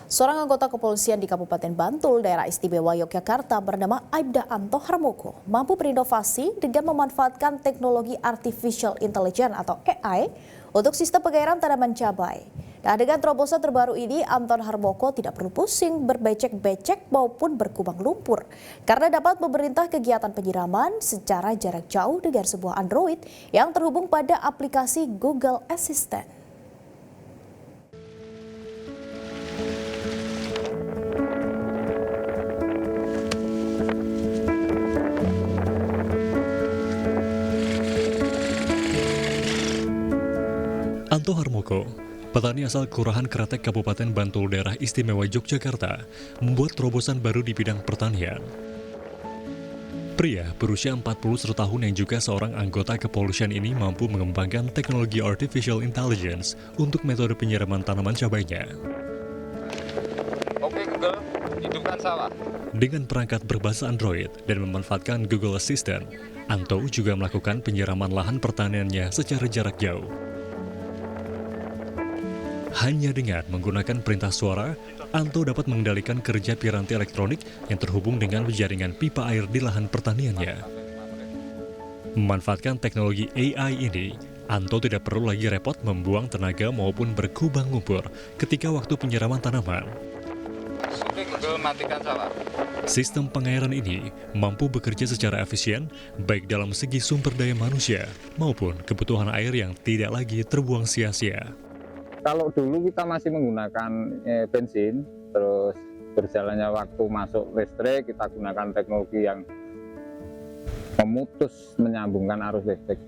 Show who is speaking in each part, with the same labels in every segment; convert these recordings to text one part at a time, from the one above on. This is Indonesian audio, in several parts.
Speaker 1: Seorang anggota kepolisian di Kabupaten Bantul, daerah istimewa Yogyakarta bernama Aibda Anto Harmoko mampu berinovasi dengan memanfaatkan teknologi artificial intelligence atau AI untuk sistem pengairan tanaman cabai. Nah, dengan terobosan terbaru ini, Anton Harmoko tidak perlu pusing berbecek-becek maupun berkubang lumpur karena dapat memerintah kegiatan penyiraman secara jarak jauh dengan sebuah Android yang terhubung pada aplikasi Google Assistant.
Speaker 2: Anto Harmoko, petani asal Kelurahan Kretek Kabupaten Bantul daerah istimewa Yogyakarta, membuat terobosan baru di bidang pertanian. Pria berusia 41 tahun yang juga seorang anggota kepolisian ini mampu mengembangkan teknologi artificial intelligence untuk metode penyiraman tanaman cabainya.
Speaker 3: Oke Google, hidupkan sawah.
Speaker 2: Dengan perangkat berbasis Android dan memanfaatkan Google Assistant, Anto juga melakukan penyiraman lahan pertaniannya secara jarak jauh. Hanya dengan menggunakan perintah suara, Anto dapat mengendalikan kerja piranti elektronik yang terhubung dengan jaringan pipa air di lahan pertaniannya. Memanfaatkan teknologi AI ini, Anto tidak perlu lagi repot membuang tenaga maupun berkubang lumpur ketika waktu penyiraman tanaman.
Speaker 3: Oke Google, matikan sawah.
Speaker 2: Sistem pengairan ini mampu bekerja secara efisien, baik dalam segi sumber daya manusia maupun kebutuhan air yang tidak lagi terbuang sia-sia.
Speaker 4: Kalau dulu kita masih menggunakan bensin, terus berjalannya waktu masuk listrik, kita gunakan teknologi yang memutus menyambungkan arus listrik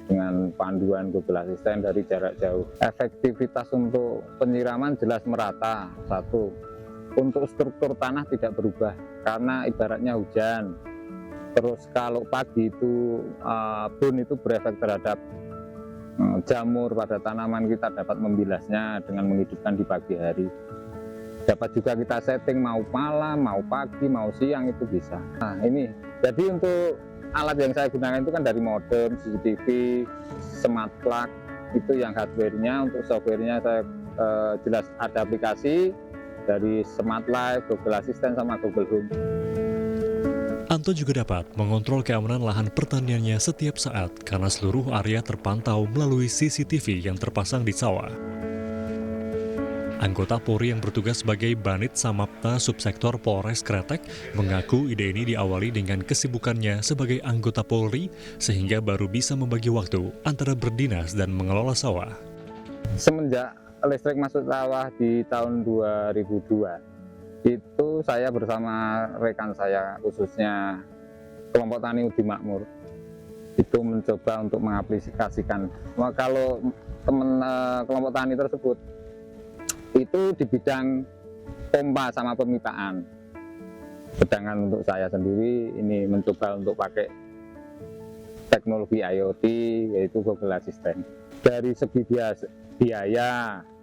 Speaker 4: dengan panduan Google Assistant dari jarak jauh. Efektivitas untuk penyiraman jelas merata, satu. Untuk struktur tanah tidak berubah, karena ibaratnya hujan. Terus kalau pagi itu bun itu berefek terhadap jamur pada tanaman, kita dapat membilasnya dengan menghidupkan di pagi hari. Dapat juga kita setting mau malam, mau pagi, mau siang itu bisa. Nah ini, jadi untuk alat yang saya gunakan itu kan dari modem, CCTV, smart plug, itu yang hardware-nya. Untuk software-nya saya jelas ada aplikasi dari Smart Life, Google Assistant, sama Google Home.
Speaker 2: Anto juga dapat mengontrol keamanan lahan pertaniannya setiap saat karena seluruh area terpantau melalui CCTV yang terpasang di sawah. Anggota Polri yang bertugas sebagai Banit Samapta Subsektor Polres Kretek mengaku ide ini diawali dengan kesibukannya sebagai anggota Polri sehingga baru bisa membagi waktu antara berdinas dan mengelola sawah.
Speaker 4: Semenjak listrik masuk sawah di tahun 2002, itu saya bersama rekan saya, khususnya kelompok tani Udi Makmur, itu mencoba untuk mengaplikasikan. Kalau kelompok tani tersebut itu di bidang pompa sama pemipaan, sedangkan untuk saya sendiri ini mencoba untuk pakai teknologi IoT, yaitu Google Assistant. Dari segi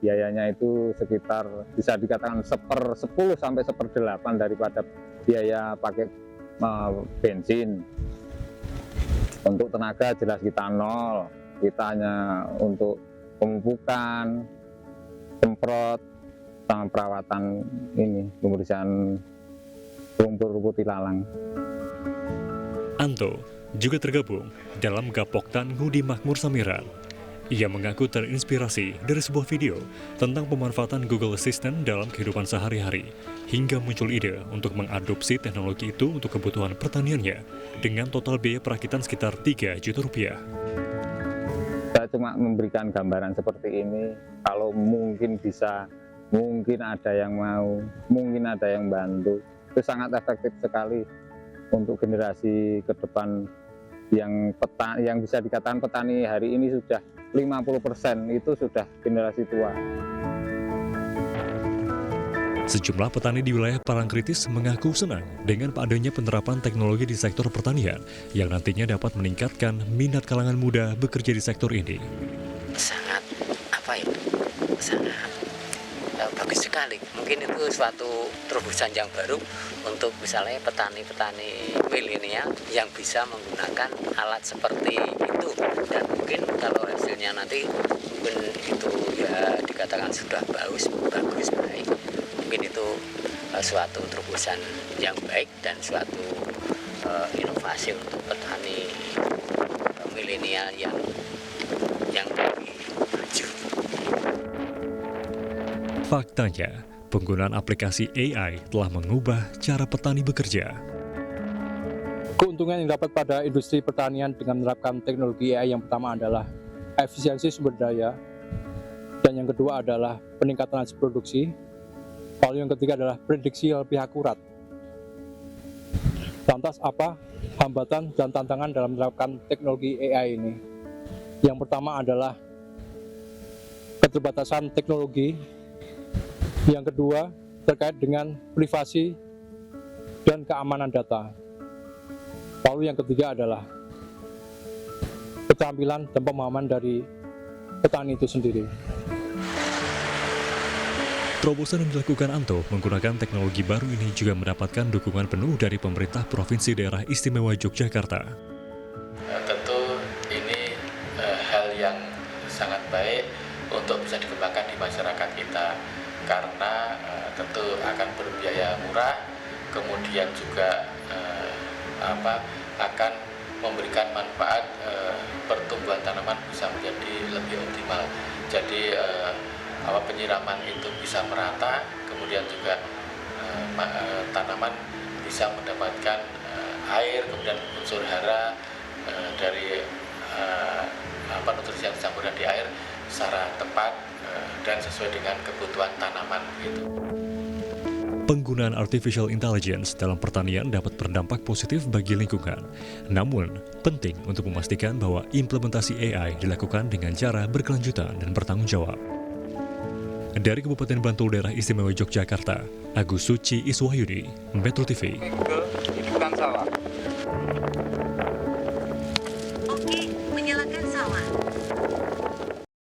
Speaker 4: biayanya itu sekitar bisa dikatakan 1/10 sampai 1/8 daripada biaya pakai bensin. Untuk tenaga jelas kita nol, kita hanya untuk pemupukan, semprot, sama perawatan ini, pembersihan lumpur-lumpur ilalang.
Speaker 2: Anto juga tergabung dalam Gapoktan Ngudi Makmur Samiran. Ia mengaku terinspirasi dari sebuah video tentang pemanfaatan Google Assistant dalam kehidupan sehari-hari, hingga muncul ide untuk mengadopsi teknologi itu untuk kebutuhan pertaniannya dengan total biaya perakitan sekitar 3 juta rupiah.
Speaker 4: Saya cuma memberikan gambaran seperti ini, kalau mungkin bisa, mungkin ada yang mau, mungkin ada yang bantu. Itu sangat efektif sekali untuk generasi ke depan yang bisa dikatakan petani hari ini sudah 50% itu sudah generasi tua.
Speaker 2: Sejumlah petani di wilayah Parangkritis mengaku senang dengan adanya penerapan teknologi di sektor pertanian yang nantinya dapat meningkatkan minat kalangan muda bekerja di sektor ini.
Speaker 5: Sangat bagus sekali. Mungkin itu suatu terobosan yang baru untuk misalnya petani-petani milenial yang bisa menggunakan alat seperti itu, dan mungkin kalau hasilnya nanti mungkin itu ya dikatakan sudah bagus baik, mungkin suatu terobosan yang baik dan suatu inovasi untuk petani milenial yang lebih maju.
Speaker 2: Faktanya, penggunaan aplikasi AI telah mengubah cara petani bekerja.
Speaker 6: Keuntungan yang dapat pada industri pertanian dengan menerapkan teknologi AI yang pertama adalah efisiensi sumber daya, dan yang kedua adalah peningkatan hasil produksi, lalu yang ketiga adalah prediksi yang lebih akurat. Lantas apa hambatan dan tantangan dalam menerapkan teknologi AI ini? Yang pertama adalah keterbatasan teknologi, yang kedua terkait dengan privasi dan keamanan data. Lalu yang ketiga adalah keterampilan dan pemahaman dari petani itu sendiri.
Speaker 2: Terobosan yang dilakukan Anto menggunakan teknologi baru ini juga mendapatkan dukungan penuh dari pemerintah Provinsi Daerah Istimewa Yogyakarta.
Speaker 7: Tentu ini hal yang sangat baik untuk bisa dikembangkan di masyarakat kita, karena tentu akan berbiaya murah, kemudian juga akan memberikan manfaat, pertumbuhan tanaman bisa menjadi lebih optimal. Jadi penyiraman itu bisa merata, kemudian juga tanaman bisa mendapatkan air, kemudian unsur hara dari nutrisi yang dicampurkan di air secara tepat dan sesuai dengan kebutuhan tanaman gitu.
Speaker 2: Penggunaan artificial intelligence dalam pertanian dapat berdampak positif bagi lingkungan. Namun, penting untuk memastikan bahwa implementasi AI dilakukan dengan cara berkelanjutan dan bertanggung jawab. Dari Kabupaten Bantul Daerah Istimewa Yogyakarta, Agus Suci Iswahyudi, Metro TV.
Speaker 3: Google hidupkan sawah.
Speaker 8: Oke, menyalakan sawah.